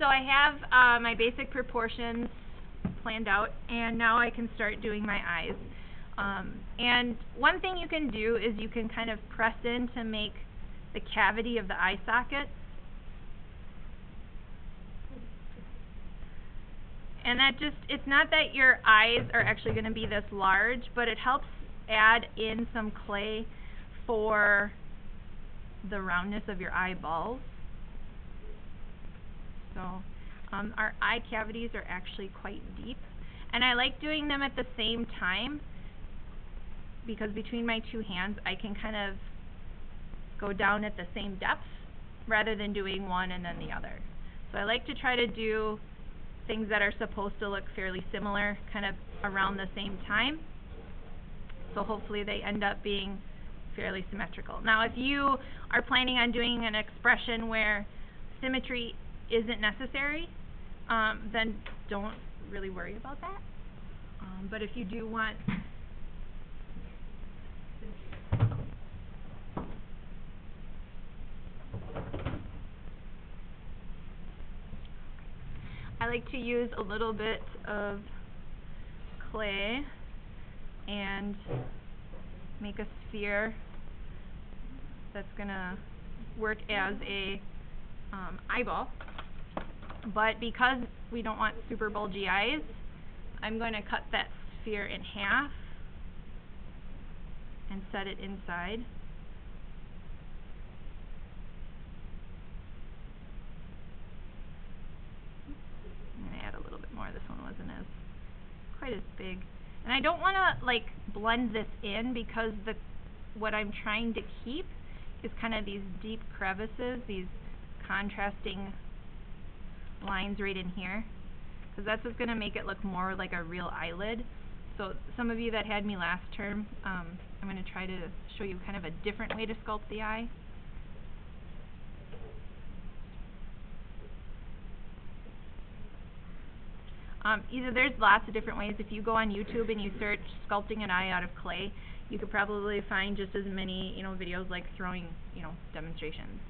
So I have my basic proportions planned out, and now I can start doing my eyes. And one thing you can do is you can kind of press in to make the cavity of the eye socket. And that just, it's not that your eyes are actually going to be this large, but it helps add in some clay for the roundness of your eyeballs. So our eye cavities are actually quite deep, and I like doing them at the same time because between my two hands I can kind of go down at the same depth rather than doing one and then the other. So I like to try to do things that are supposed to look fairly similar kind of around the same time, so hopefully they end up being fairly symmetrical. Now if you are planning on doing an expression where symmetry isn't necessary, then don't really worry about that. But if you do want I like to use a little bit of clay and make a sphere that's gonna work as a eyeball. But because we don't want super bulgy eyes, I'm going to cut that sphere in half and set it inside. I'm going to add a little bit more. This one wasn't quite as big. And I don't want to like blend this in because what I'm trying to keep is kind of these deep crevices, these contrasting lines right in here, because that's what's going to make it look more like a real eyelid. So some of you that had me last term, I'm going to try to show you kind of a different way to sculpt the eye. There's lots of different ways. If you go on YouTube and you search sculpting an eye out of clay, you could probably find just as many, videos like throwing, demonstrations.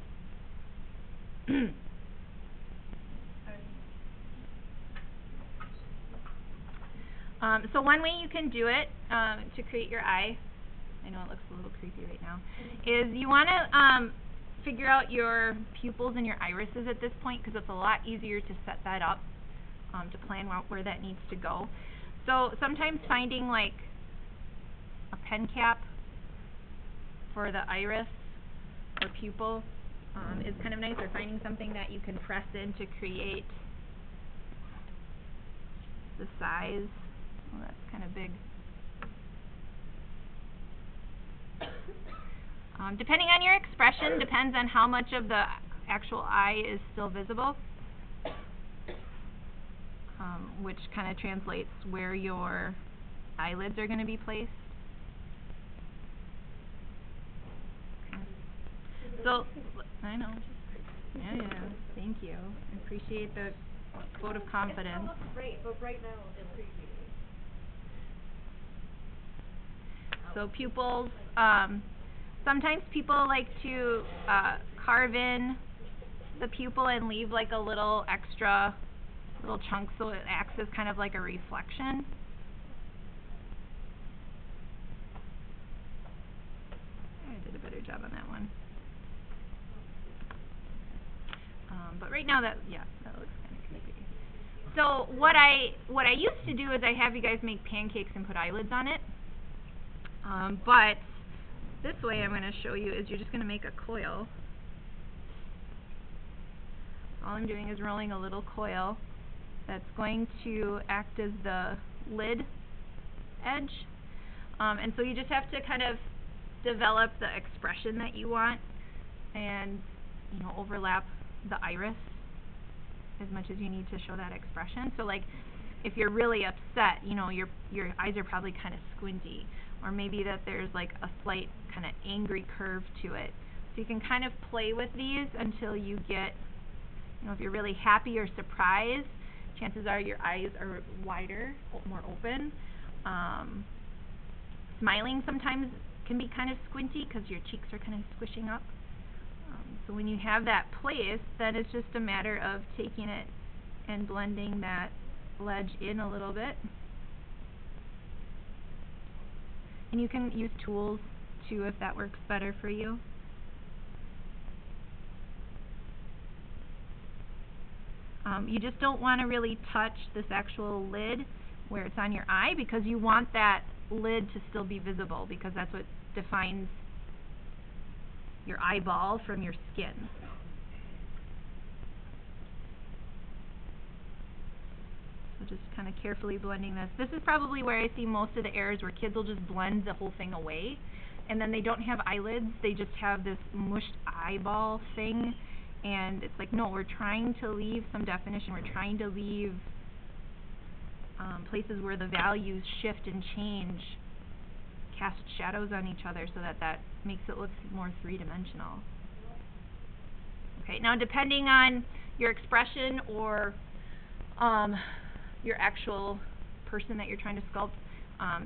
So one way you can do it to create your eye, I know it looks a little creepy right now, is you want to figure out your pupils and your irises at this point, because it's a lot easier to set that up, to plan out where that needs to go. So sometimes finding like a pen cap for the iris or pupil is kind of nice, or finding something that you can press in to create the size. Well, that's kind of big. Depending on your expression, depends on how much of the actual eye is still visible, which kind of translates where your eyelids are going to be placed. So, I know. Yeah, thank you. I appreciate the vote of confidence. It looks great, but right now it's creepy. So pupils, sometimes people like to carve in the pupil and leave like a little extra little chunk so it acts as kind of like a reflection. I did a better job on that one. But right now that looks kind of creepy. So what I used to do is I have you guys make pancakes and put eyelids on it. But this way I'm going to show you is you're just going to make a coil. All I'm doing is rolling a little coil that's going to act as the lid edge. And so you just have to kind of develop the expression that you want and overlap the iris as much as you need to show that expression. So like if you're really upset, your eyes are probably kind of squinty, or maybe that there's like a slight kind of angry curve to it. So you can kind of play with these until you get, if you're really happy or surprised, chances are your eyes are wider, more open. Smiling sometimes can be kind of squinty because your cheeks are kind of squishing up. So when you have that placed, then it's just a matter of taking it and blending that ledge in a little bit. And you can use tools too if that works better for you. You just don't want to really touch this actual lid where it's on your eye, because you want that lid to still be visible, because that's what defines your eyeball from your skin. So just kind of carefully blending this. This is probably where I see most of the errors, where kids will just blend the whole thing away, and then they don't have eyelids, they just have this mushed eyeball thing. And it's like, no, we're trying to leave some definition. We're trying to leave places where the values shift and change, cast shadows on each other, so that that makes it look more three-dimensional. Okay, now depending on your expression or your actual person that you're trying to sculpt,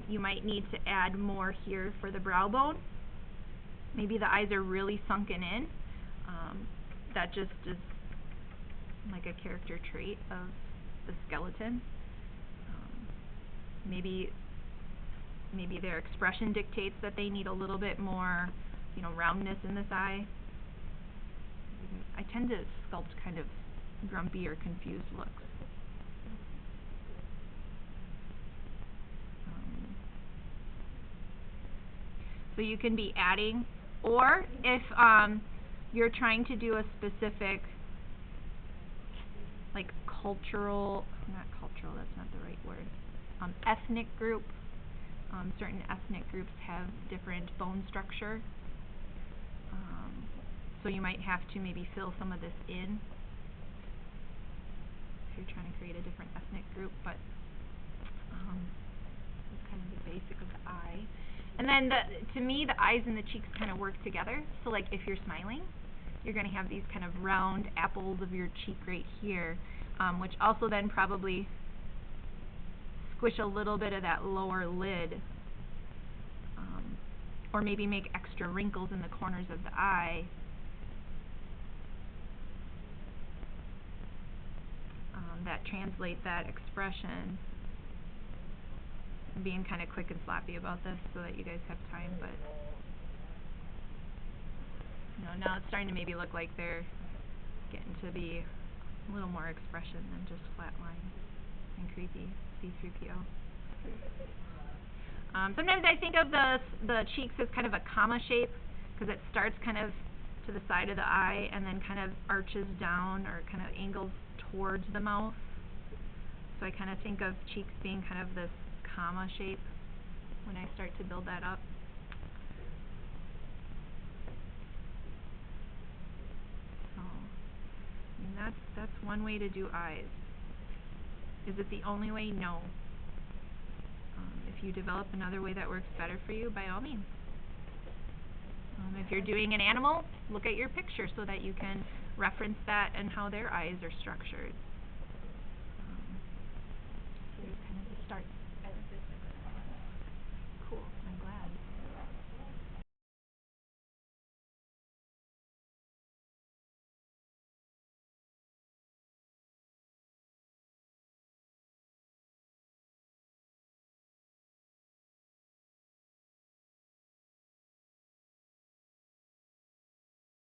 you might need to add more here for the brow bone. Maybe the eyes are really sunken in. That just is like a character trait of the skeleton. Maybe their expression dictates that they need a little bit more, roundness in this eye. I tend to sculpt kind of grumpy or confused looks. So you can be adding, or if you're trying to do a specific, like not cultural, that's not the right word, ethnic group. Certain ethnic groups have different bone structure. So you might have to maybe fill some of this in if you're trying to create a different ethnic group, but that's kind of the basic of the eye. And then to me, the eyes and the cheeks kind of work together. So like if you're smiling, you're going to have these kind of round apples of your cheek right here, which also then probably squish a little bit of that lower lid, or maybe make extra wrinkles in the corners of the eye. That translate that expression. I'm being kind of quick and sloppy about this so that you guys have time, but now it's starting to maybe look like they're getting to be a little more expression than just flat lines and creepy C-3PO. Sometimes I think of the cheeks as kind of a comma shape, because it starts kind of to the side of the eye and then kind of arches down or kind of angles towards the mouth. So I kind of think of cheeks being kind of this comma shape when I start to build that up. So, I mean, that's one way to do eyes. Is it the only way? No. If you develop another way that works better for you, by all means. If you're doing an animal, look at your picture so that you can reference that and how their eyes are structured. Here's kind of the start.